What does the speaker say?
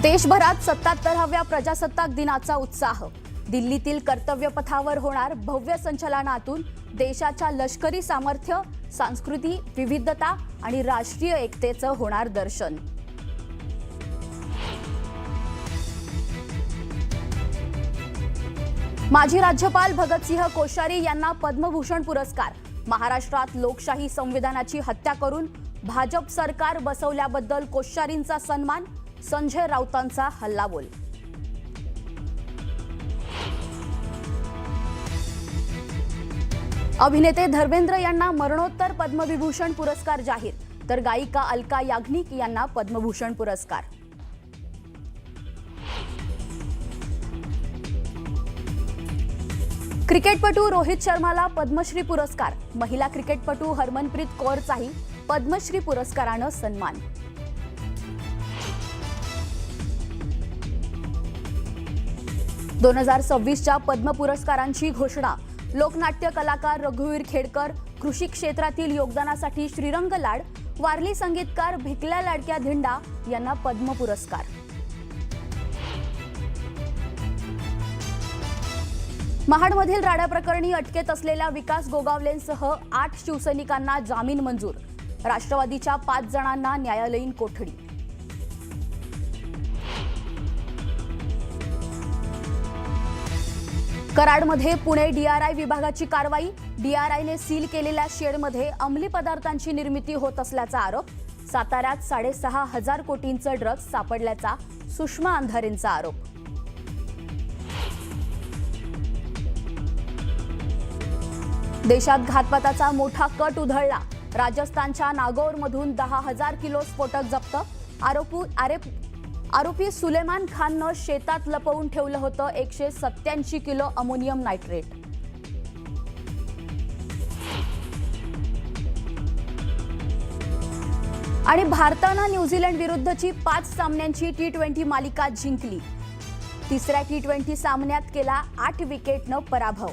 देशभरात 77व्या प्रजासत्ताक दिनाचा उत्साह। दिल्लीतील कर्तव्य पथावर होणार भव्य संचलनातून देशाच्या लष्करी सामर्थ्य, संस्कृती, विविधता आणि राष्ट्रीय एकतेचं होणार दर्शन। माजी राज्यपाल भगतसिंह कोश्यारी यांना पद्मभूषण पुरस्कार। महाराष्ट्रात लोकशाही संविधानाची हत्या करून भाजप सरकार बसवल्याबद्दल कोश्यारींचा सन्मान। संजय राऊतांचा हल्लाबोल। अभिनेते धर्मेंद्र यांना मरणोत्तर पद्मविभूषण पुरस्कार जाहीर, तर गायिका अलका याग्निक यांना पद्मभूषण पुरस्कार। क्रिकेटपटू रोहित शर्माला पद्मश्री पुरस्कार। महिला क्रिकेटपटू हरमनप्रीत कौरचाही पद्मश्री पुरस्कारानं सन्मान। - 2026च्या पद्म पुरस्कारांची घोषणा। लोकनाट्य कलाकार रघुवीर खेडकर, कृषी क्षेत्रातील योगदानासाठी श्रीरंग लाड, वारली संगीतकार भिकल्या लाडक्या धिंडा यांना पद्म पुरस्कार। महाडमधील राडा प्रकरणी अटकेत असलेल्या विकास गोगावलेंसह 8 शिवसैनिकांना जामीन मंजूर। राष्ट्रवादीच्या 5 जणांना न्यायालयीन कोठडी। कराडमध्ये पुणे डीआरआय विभागाची कारवाई। डीआरआयने सील केलेल्या शेडमध्ये अंमली पदार्थांची निर्मिती होत असल्याचा आरोप। साताऱ्यात 6,500 कोटींचं ड्रग्ज सापडल्याचा सुषमा अंधारेंचा आरोप। देशात घातपाताचा मोठा कट उधळला। राजस्थानच्या नागौरमधून 10,000 किलो स्फोटक जप्त। आरोपी सुलेमान खाननं शेतात लपवून ठेवलं होतं 187 किलो अमोनियम नायट्रेट। आणि भारतानं न्यूझीलंड विरुद्धची 5 सामन्यांची T20 मालिका जिंकली। तिसऱ्या T20 सामन्यात केला 8 विकेटनं पराभव।